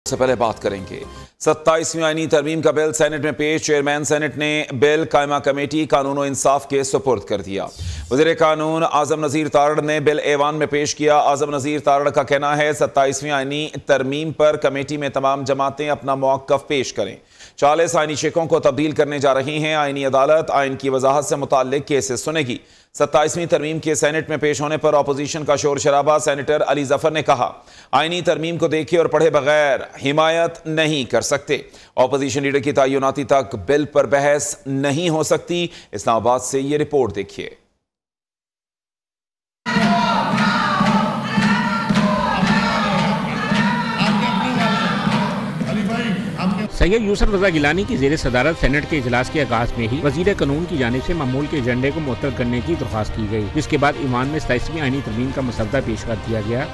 से पहले बात करेंगे 27वीं आईनी तरमीम का बिल सेनेट में पेश। चेयरमैन सेनेट ने बिल कायमा कमेटी कानून और इंसाफ के सुपुर्द कर दिया। वज़ीर कानून आजम नज़ीर तारड़ ने बिल ऐवान में पेश किया। आजम नज़ीर तारड़ का कहना है 27वीं आईनी तरमीम पर कमेटी में तमाम जमातें अपना मौक़िफ़ पेश करें। 40 आईनी शेखों को तब्दील करने जा रही हैं। आईनी अदालत आइन की वजाहत से मुताल्लिक केसेस सुनेगी। 27वीं तरमीम के सेनेट में पेश होने पर अपोजिशन का शोर शराबा। सेनेटर अली जफर ने कहा, आईनी तरमीम को देखे और पढ़े बगैर हिमायत नहीं कर सकते। अपोजिशन लीडर की तयनाती तक बिल पर बहस नहीं हो सकती। इस्लामाबाद से ये रिपोर्ट देखिए। सैयद यूसुफ रजा गिलानी की ज़ेर सदारत सेनेट के इजलास के आगाज में ही वजीर कानून की जानिब से मामूल के एजेंडे को मुअत्तल करने की दरख्वास्त की गई, जिसके बाद ईवान में 27वीं आईनी तरमीम का मसवदा पेश कर दिया गया।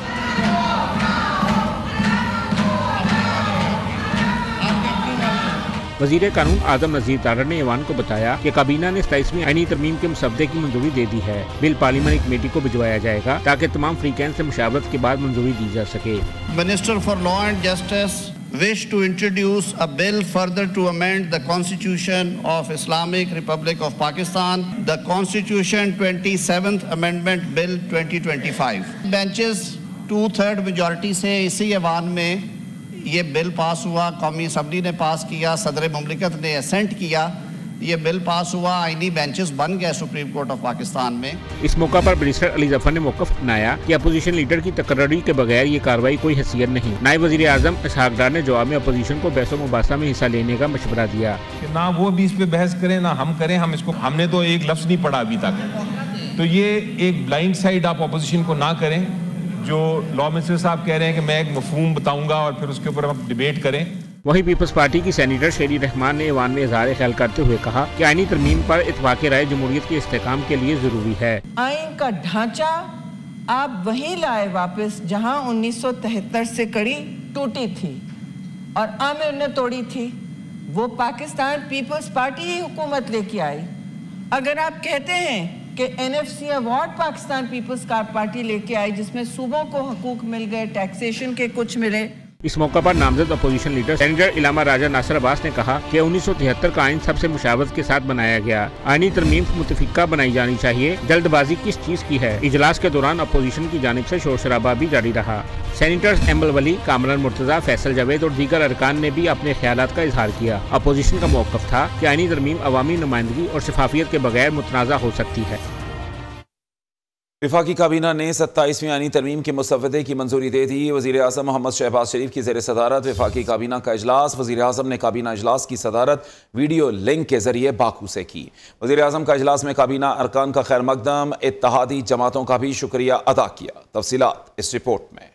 वजीर कानून आजम नज़ीर तारड़ ने ईवान को बताया कि काबीना ने 27वीं आईनी तरमीम के मसवदे की मंजूरी दे दी है। बिल पार्लियामानी कमेटी को भिजवाया जाएगा ताकि तमाम फ्रीकैन से मुशावरत के बाद मंजूरी दी जा सके। Minister for law and justice wish to introduce a bill further to amend the Constitution of Islamic Republic of Pakistan, the Constitution 27th Amendment Bill 2025. Benches 2/3 majority से इसी ऐवान में ये बिल पास हुआ। कौमी असम्बली ने पास किया, सदर मुमलिकत ने असेंट किया, ये बिल पास हुआ, आईनी बेंचेस बन गए सुप्रीम कोर्ट ऑफ पाकिस्तान में। इस मौका पर बैरिस्टर अली जफर ने मौक़िफ़ अपनाया कि अपोजिशन लीडर की तकर्री के बगैर ये कार्रवाई कोई हैसियत नहीं। नायब वज़ीर आज़म इसहाक डार ने जवाब में अपोजिशन को बहस व मुबासा में हिस्सा लेने का मशवरा दिया कि ना वो भी इस पे बहस करें ना हम करें। हमने तो एक लफ्ज़ नहीं पढ़ा अभी तक। तो ये एक ब्लाइंड साइड आप अपोजिशन को ना करें। जो लॉ मिनिस्टर साहब कह रहे हैं कि मैं एक मफहूम बताऊंगा और फिर उसके ऊपर हम डिबेट करें। वहीं पीपल्स पार्टी की सेनेटर शेरी रहमान ने ईवान में इज़हार ख्याल करते हुए कहा कि आईनी तरमीम पर इत्तफाक़ राय जमहूरियत के इस्तेहकाम के लिए जरूरी है। आइन का ढांचा आप वहीं लाए वापस जहां 1973 से कड़ी टूटी थी और आमिर ने तोड़ी थी। वो पाकिस्तान पीपल्स पार्टी ही हुकूमत लेके आई। अगर आप कहते हैं कि NFC award Pakistan Peoples Party लेके आई, जिसमें सूबों को हकूक मिल गए, टैक्सेशन के कुछ मिले। इस मौका पर नामजद अपोजिशन लीडर सेनेटर इलामा राजा नासिर अब्बास ने कहा कि 1973 का आइन सबसे मुशावरत के साथ बनाया गया। आईनी तरमीम मुतफिका बनाई जानी चाहिए। जल्दबाजी किस चीज की है? इजलास के दौरान अपोजिशन की जानिब से शोर शराबा भी जारी रहा। सेनेटर्स एम्बल वली, कामरान मुर्तजा, फैसल जावेद और दीगर अरकान ने भी अपने ख्यालात का इजहार किया। अपोजिशन का मौक़िफ़ था कि आईनी तरमीम अवामी नुमाइंदगी और शफाफियत के बगैर मुतनाज़ा हो सकती है। वफाकी काबीना ने 27वीं आईनी तरमीम के मुसव्वदे की मंजूरी दे दी। वज़ीर आज़म मोहम्मद शहबाज शरीफ की ज़ेर सदारत वफाकी काबीना का इजलास। वज़ीर आज़म ने काबीना इजलास की सदारत वीडियो लिंक के जरिए बाकू से की। वज़ीर आज़म का इजलास में काबीना अरकान का खैर मकदम, इत्तहादी जमातों का भी शुक्रिया अदा किया। तफसीलात इस रिपोर्ट में।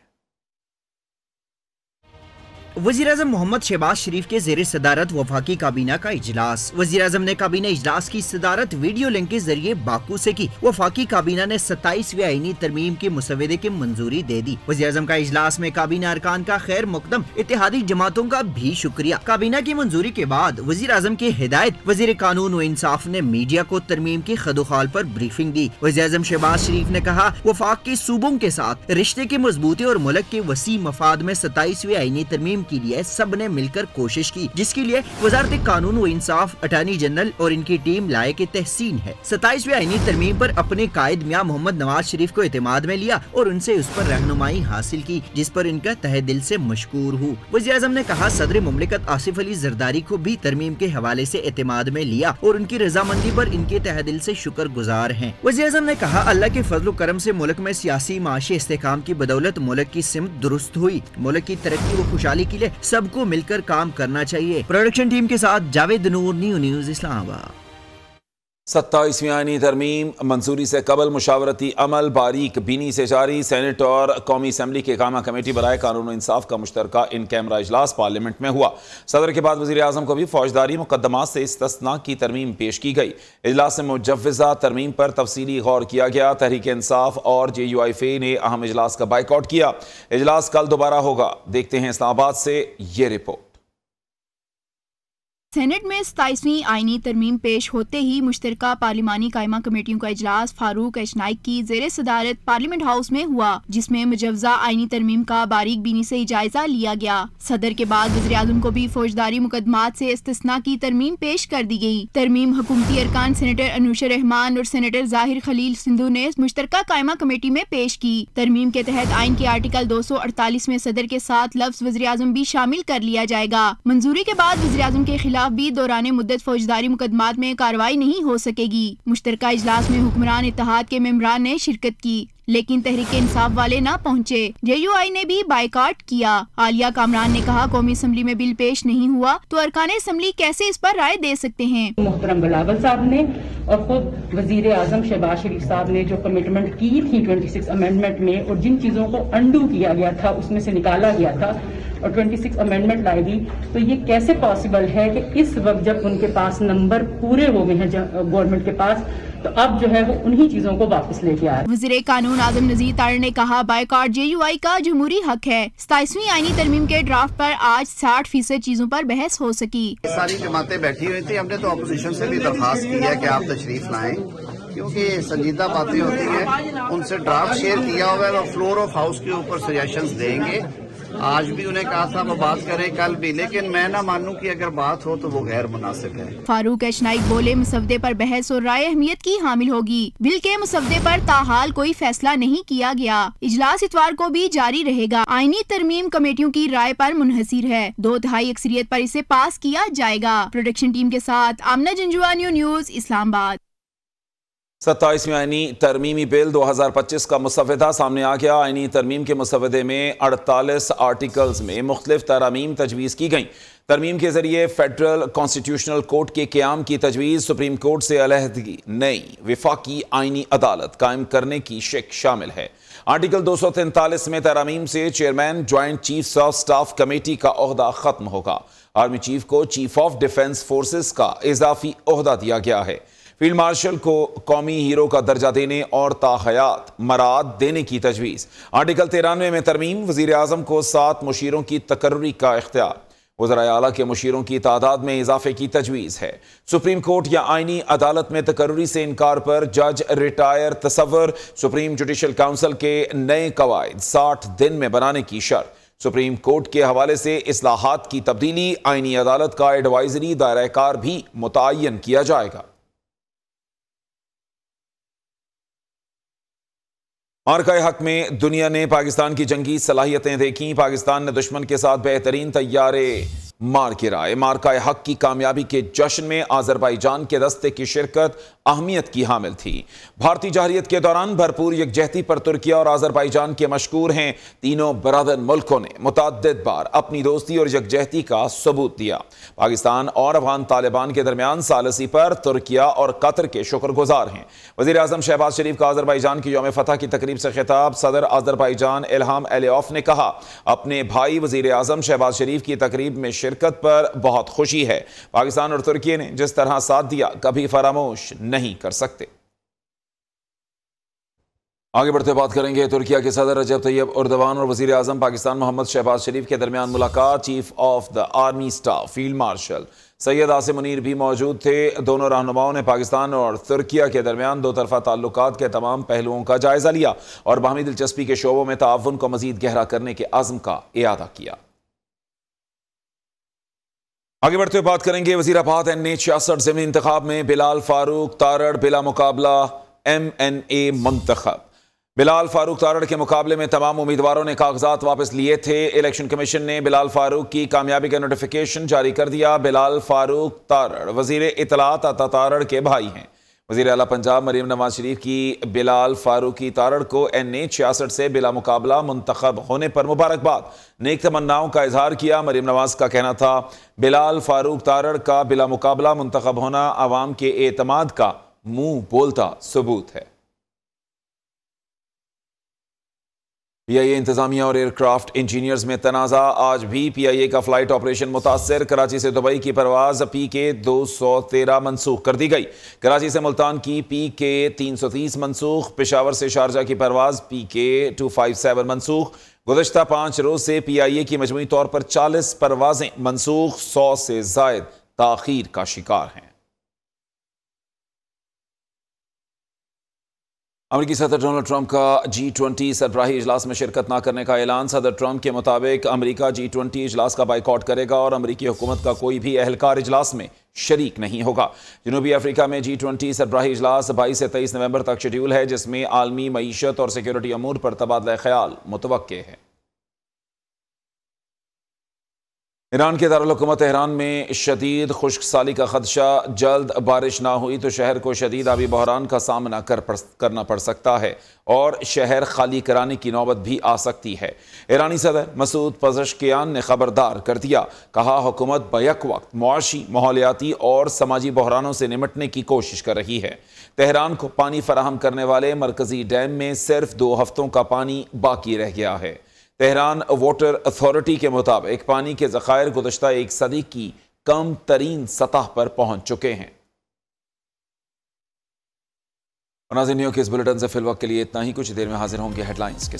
वज़ीर आज़म मोहम्मद शहबाज शरीफ के ज़ेर सदारत वफाकी काबीना का इजलास। वज़ीर आज़म ने काबीना इजलास की सदारत वीडियो लिंक के जरिए बाकू से की। वफाकी काबीना ने 27वीं आईनी तरमीम के मुसव्वदे की मंजूरी दे दी। वज़ीर आज़म का इजलास में काबीना अरकान का खैर मुकदम, इत्तेहादी जमातों का भी शुक्रिया। काबीना की मंजूरी के बाद वज़ीर आज़म की हिदायत वज़ीर कानून व इंसाफ ने मीडिया को तरमीम की खदोखाल पर ब्रीफिंग दी। वज़ीर आज़म शहबाज शरीफ ने कहा, वफाक के सूबों के साथ रिश्ते की मजबूती और मुल्क के वसी मफाद में 27वीं आईनी तरमीम के लिए सब ने मिलकर कोशिश की, जिसके लिए वज़ारत कानून व इंसाफ, अटॉर्नी जनरल और इनकी टीम लायक तहसीन है। 27वीं आईनी तरमीम पर अपने कायद मियां मोहम्मद नवाज शरीफ को एतमाद में लिया और उनसे उस पर रहनुमाई हासिल की, जिस पर इनका तहे दिल से मशकूर हूँ। वज़ीर आज़म ने कहा, सदर मुमलिकत आसिफ अली जरदारी को भी तरमीम के हवाले से एतमाद में लिया और उनकी रजामंदी पर इनके तहे दिल से शुक्रगुजार हैं। वज़ीर आज़म ने कहा, अल्लाह के फजल करम से मुल्क में सियासी माशी इस्तेहकाम की बदौलत मुल्क की सिमत दुरुस्त हुई। मुल्क की तरक्की व खुशहाली के लिए सबको मिलकर काम करना चाहिए। प्रोडक्शन टीम के साथ जावेद नूर, न्यूज़ इस्लामाबाद। 27वीं आईनी तरमीम मंजूरी से कबल मुशावरती अमल बारीक बीनी से जारी। सेनेट और कौमी असम्बली के कामा कमेटी बराए कानून और इंसाफ का मुश्तरका इन कैमरा इजलास पार्लियामेंट में हुआ। सदर के बाद वज़ीर आज़म को भी फौजदारी मुकदमात से इस्तिस्ना की तरमीम पेश की गई। इजलास में मुजव्वज़ा तरमीम पर तफसीली गौर किया गया। तहरीक इंसाफ और JUIF ने अहम इजलास का बाइकआउट किया। इजलास कल दोबारा होगा। देखते हैं इस्लामाबाद से ये रिपोर्ट। सेनेट में 27वीं आईनी तरमीम पेश होते ही मुश्तरका पार्लिमानी कायमा कमेटियों का इजलास फारूक एशनाइक की ज़ेरे सदारत पार्लियामेंट हाउस में हुआ, जिसमें मुजव्जा आईनी तरमीम का बारीक बीनी से जायजा लिया गया। सदर के बाद वज़ीर आज़म को भी फौजदारी मुकदमात से इस्तिस्ना की तरमीम पेश कर दी गई। तरमीम हुकूमती अरकान सेनेटर अनुशर रहमान और सेनेटर जाहिर खलील सिंधु ने मुश्तरका कायमा कमेटी में पेश की। तरमीम के तहत आइन के आर्टिकल 248 में सदर के साथ लफ्ज वज़ीर आज़म भी शामिल कर लिया जाएगा। मंजूरी के बाद वज़ीर आज़म के खिलाफ भी दौरान मुद्दत फौजदारी मुकदमात में कार्रवाई नहीं हो सकेगी। मुश्तरका इजलास में हुक्मरान इत्तेहाद के मेंबरान ने शिरकत की, लेकिन तहरीक इंसाफ वाले ना पहुँचे। JUI ने भी बाइकाट किया। आलिया कामरान ने कहा, कौमी असम्बली में बिल पेश नहीं हुआ तो अरकान असम्बली कैसे इस पर राय दे सकते हैं। मोहतरम बिलावल साहब ने और खुद वजीर आजम शहबाज शरीफ साहब ने जो कमिटमेंट की थी 26 अमेंडमेंट में, और जिन चीजों को अंडू किया गया था, उसमें से निकाला गया था और 26 अमेंडमेंट लाई गई, तो ये कैसे पॉसिबल है कि इस वक्त जब उनके पास नंबर पूरे हो गए हैं गवर्नमेंट के पास, तो अब जो है वो उन्हीं चीजों को वापस लेके आ रहे हैं। वज़ीर कानून आज़म नज़ीर तारड़ ने कहा, बाइकाट JUI का जमहूरी हक है। 27वीं आईनी तरमीम के ड्राफ्ट पर आज 60% चीजों पर बहस हो सकी। सारी जमातें बैठी हुई थी, हमने तो अपोजिशन से भी दरखास्त की है कि आप तशरीफ लाएं, क्योंकि संजीदा बातें होती हैं। उनसे ड्राफ्ट शेयर किया हुआ है, वो फ्लोर ऑफ हाउस के ऊपर सजेशंस देंगे। आज भी उन्हें कहा था वो बात करें कल भी, लेकिन मैं ना मानूं कि अगर बात हो तो वो गैर मुनासिब है। फारूक एशनाइक बोले, मुसवदे पर बहस और राय अहमियत की हामिल होगी। बिल के मुसवदे पर ताहाल कोई फैसला नहीं किया गया। इजलास इतवार को भी जारी रहेगा। आईनी तरमीम कमेटियों की राय पर मुनहसिर है। 2/3 अक्सरियत पर इसे पास किया जाएगा। प्रोडक्शन टीम के साथ आमना जंजुआनी, न्यूज इस्लामाबाद। 27वीं आईनी तरमीमी बिल 2025 का मुसवदा सामने आ गया। आईनी तरमीम के मुसवदे में 48 आर्टिकल्स में मुख्तलिफ तरामीम तजवीज़ की गई। तरमीम के जरिए फेडरल कॉन्स्टिट्यूशनल कोर्ट के क़याम की तजवीज़, सुप्रीम कोर्ट से अलहदगी, नई विफाकी आईनी अदालत कायम करने की शिक शामिल है। आर्टिकल 243 में तरामीम से chairman joint chiefs of staff committee का ओहदा खत्म होगा। आर्मी चीफ को चीफ ऑफ डिफेंस फोर्सेस का इजाफी ओहदा दिया गया है। फील्ड मार्शल को कौमी हीरो का दर्जा देने और ताहयात मराद देने की तजवीज़। आर्टिकल 93 में तरमीम, वज़ीर आज़म को 7 मुशीरों की तकर्री का इख्तियार। वज़राए आला के मुशीरों की तादाद में इजाफे की तजवीज़ है। सुप्रीम कोर्ट या आईनी अदालत में तकर्री से इनकार पर जज रिटायर तसव्वुर। सुप्रीम जुडिशल काउंसिल के नए कवायद 60 दिन में बनाने की शर्त। सुप्रीम कोर्ट के हवाले से इस्लाहात की तब्दीली। आईनी अदालत का एडवाइजरी दायरा कार भी मुतय्यन किया जाएगा। मार्का हक में दुनिया ने पाकिस्तान की जंगी सलाहियतें देखी। पाकिस्तान ने दुश्मन के साथ बेहतरीन तैयारे मार गिराए। मार्का हक की कामयाबी के जश्न में आज़रबाईजान के दस्ते की शिरकत अहमियत की हामिल थी। भारतीय जहरियत के दौरान भरपूर यकजहती पर तुर्किया और आज़रबाईजान के मशकूर हैं। तीनों बरादर मुल्कों ने मुतअद्दिद बार अपनी दोस्ती और यकजहती का सबूत दिया। पाकिस्तान और अफगान तालिबान के दरमियान सालसी पर तुर्किया और कतर के शुक्रगुजार हैं। वज़ीर आज़म शहबाज शरीफ का आज़रबाईजान की यौम फतह की तकरीब से खिताब। सदर आज़रबाईजान इल्हाम अलियफ ने कहा, अपने भाई वज़ीर आज़म शहबाज शरीफ की तकरीब में शिरकत पर बहुत खुशी है। पाकिस्तान और तुर्की ने जिस तरह साथ दिया कभी फरामोश नहीं कर सकते। आगे बढ़ते बात करेंगे तुर्किया के सदर रजब तैयब एर्दोगान और वज़ीर आज़म पाकिस्तान मोहम्मद शहबाज शरीफ के दरमियान मुलाकात। Chief of the army staff field marshal Syed Asim Munir भी मौजूद थे। दोनों रहनुमाओं ने पाकिस्तान और तुर्किया के दरमियान दो तरफा ताल्लुकात के तमाम पहलुओं का जायजा लिया और बाहमी दिलचस्पी के शोबों में ताउन को मजीद गहरा करने के आज़म का इयादा किया। आगे बढ़ते हुए बात करेंगे वज़ीराबाद NH 66 ज़िमनी इंतखाब में बिलाल फारूक तारड़ बिला मुकाबला MNA मुंतखब। बिलाल फारूक तारड़ के मुकाबले में तमाम उम्मीदवारों ने कागजात वापस लिए थे। इलेक्शन कमीशन ने बिलाल फारूक की कामयाबी का नोटिफिकेशन जारी कर दिया। बिलाल फारूक तारड़ वज़ीर इत्तलात अता तारड़ के भाई हैं। वज़ीर आला पंजाब मरीम नवाज शरीफ की बिलाल फारूकी तारड़ को NH 66 से बिला मुकाबला मुंतखब होने पर मुबारकबाद, नेक तमन्नाओं का इजहार किया। मरीम नवाज का कहना था, बिलाल फारूक तारड़ का बिला मुकाबला मुंतखब होना आवाम के एतमाद का मुंह बोलता सबूत है। PIA इंतजामिया और एयरक्राफ्ट इंजीनियर्स में तनाज़ा। आज भी PIA का फ्लाइट ऑपरेशन मुतासर। कराची से दुबई की परवाज PK 213 मनसूख कर दी गई। कराची से मुल्तान की PK 330 मनसूख। पेशावर से शारजा की परवाज PK 257 मनसूख। गुज़श्ता 5 रोज से PIA की मजमूई तौर पर 40 परवाजें मनसूख, 100 से जायद ताखीर का शिकार हैं। अमेरिकी सदर डोनाल्ड ट्रंप का G20 सरबराही इजलास में शिरकत न करने का ऐलान। सदर ट्रंप के मुताबिक अमेरिका G20 इजलास का बाइकआउट करेगा और अमेरिकी हुकूमत का कोई भी अहलकार इजलास में शरीक नहीं होगा। जनूबी अफ्रीका में G20 सरबराही इजलास 22 से 23 नवंबर तक शेड्यूल है, जिसमें आलमी मईशत और सिक्योरिटी अमूर पर तबादला ख्याल मुतवक्के है। ईरान के दारुल हुकूमत तेहरान में शदीद खुश्क साली का खदशा। जल्द बारिश ना हुई तो शहर को शदीद आबी बहरान का सामना करना पड़ सकता है और शहर खाली कराने की नौबत भी आ सकती है। ईरानी सदर मसूद पज़ेश्कियान ने खबरदार कर दिया, कहा हुकूमत बैक वक्त मुआशी, माहौलियाती और समाजी बहरानों से निमटने की कोशिश कर रही है। तेहरान को पानी फराहम करने वाले मरकजी डैम में सिर्फ 2 हफ्तों का पानी बाकी रह गया है। तेहरान वाटर अथॉरिटी के मुताबिक पानी के ज़खायर गुज़श्ता 1 सदी की कम तरीन सतह पर पहुंच चुके हैं। नाज़रीन, न्यूज़ के इस बुलेटिन से फिलवक्त के लिए इतना ही। कुछ देर में हाजिर होंगे हेडलाइंस के साथ।